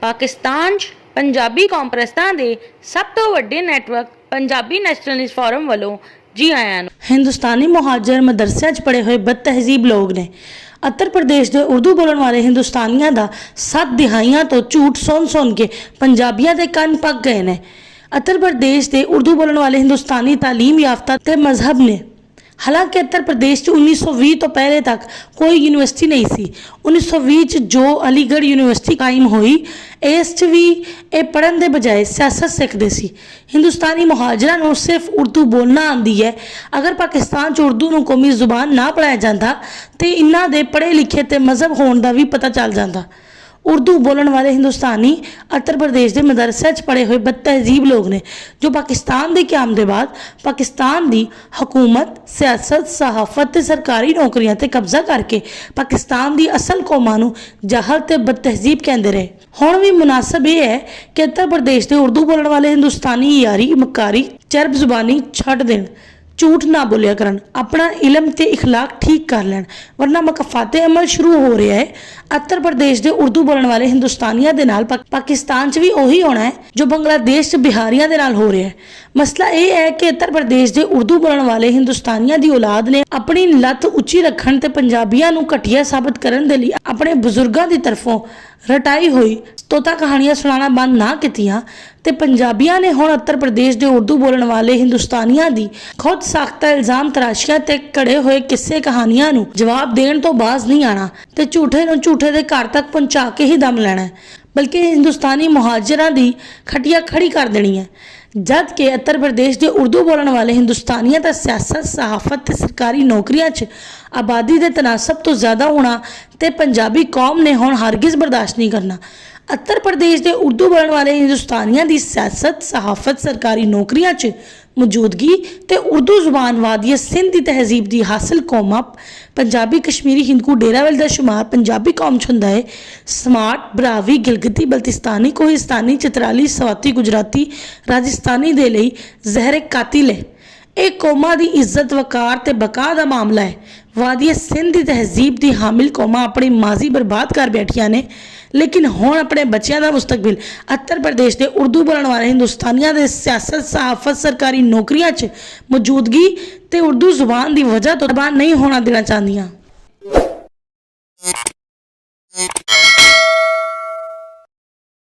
पाकिस्तान 'ਚ पंजाबी कॉन्फ्रेंसां दे सब तो वड्डे नैटवर्क पंजाबी नैशनलिस्ट फोरम वालों जी आयां नूं। हिंदुस्तानी मुहाजिर मदरसिਆਂ 'ਚ पढ़े हुए बदतहजीब लोग ने। उत्तर प्रदेश के उर्दू बोलने वाले हिंदुस्तानियों का 7 दिहाइयां तो झूठ सुन के पंजाबियों के कान पक गए ने। उत्तर प्रदेश के उर्दू बोलने वाले हिंदुस्तानी तालीम याफ्ता ते मजहब ने। हालांकि उत्तर प्रदेश 1920 तो पहले तक कोई यूनिवर्सिटी नहीं सी। 1920 जो अलीगढ़ यूनिवर्सिटी कायम हुई, इस भी ये पढ़न के बजाय सियासत सीखते सी। हिंदुस्तानी मुहाजिरां नूं सिर्फ उर्दू बोलना आती है। अगर पाकिस्तान च उर्दू नूं कौमी जुबान ना पढ़ाया जाता तो इन्हां दे पढ़े लिखे ते मजहब होने का भी पता चल जाता। उर्दू बोलने वाले हिंदुस्तानी उत्तर प्रदेश के मदरसे पढ़े हुए बदतहजीब लोग ने, जो पाकिस्तान के क्याम के बाद पाकिस्तान की हुकूमत, सियासत, सहाफत ते सरकारी नौकरियां ते कब्जा करके पाकिस्तान की असल कौमां नूं जहल ते बदतहजीब कहते रहे। हुण भी मुनासिब यह है कि उत्तर प्रदेश के उर्दू बोलने वाले हिंदुस्तानी यारी मकारी चरब जुबानी छड्ड देण, झूठ ना बोलिया करन, अपना इलम ते इखलाक ठीक कर लैन, वरना मकफाते अमल शुरू हो रहा है। उत्तर प्रदेश के उर्दू बोलने वाले हिंदुस्तानियों के नाल पाकिस्तान च भी उही होना है जो बांग्लादेश च बिहारियों के नाल हो रहा है। मसला यह है कि उत्तर प्रदेश के उर्दू बोलने वाले हिंदुस्तानियों की औलाद ने अपनी लत उच्ची रखण ते पंजाबियों नूं घटिया साबित करन दे लई अपने बुजुर्गों की तरफों रटाई हुई तोता कहानियां सुनाना बंद ना कीतियां ते पंजाबियों ने हुण उत्तर प्रदेश के उर्दू बोलने वाले हिंदुस्तानियों की खुद साख्ता इल्जाम तराशियां ते घड़े हुए किस्से कहानियां नूं जवाब देण तो बाज नहीं आना ते झूठे नूं झूठे दे घर तक पहुंचा के ही दम लैना है, बल्कि हिंदुस्तानी मुहाजिरां दी खटिया खड़ी कर देनी है। जद के उत्तर प्रदेश के उर्दू बोलने वाले हिंदुस्तानियों का सियासत, सहाफत ते सरकारी नौकरियां च आबादी के तनासब तो ज़्यादा होना ते पंजाबी कौम ने हुण हरगिज़ बर्दाश्त नहीं करना। उत्तर प्रदेश के उर्दू बोलने वाले हिंदुस्तानियों की सियासत, सहाफत, सरकारी नौकरियां च मौजूदगी ते उर्दू जुबान वादिया सिंध की तहजीब की हासिल कौमां पंजाबी, कश्मीरी, हिंदू, डेरावेल का शुमार पंजाबी कौम च हुंदा है। स्मार्ट, ब्रावी, गिलगिती, बल्तिस्तानी, कोहिस्तानी, चित्राली, स्वाती, गुजराती, राजस्थानी दे लई जहर कातिल है। एक कौमां की इज्जत, वकार ते बका का मामला है। वादिया सिंध की तहजीब की हामिल कौमां अपनी माजी बर्बाद कर बैठिया ने, लेकिन हुण अपने बच्चों का मुस्तकबिल उत्तर प्रदेश के उर्दू बोलने वाले हिंदुस्तानियों के सियासत, सहाफत, सरकारी नौकरियां च मौजूदगी ते उर्दू जुबान की वजह तो तबाह नहीं होना देना चाहदियां।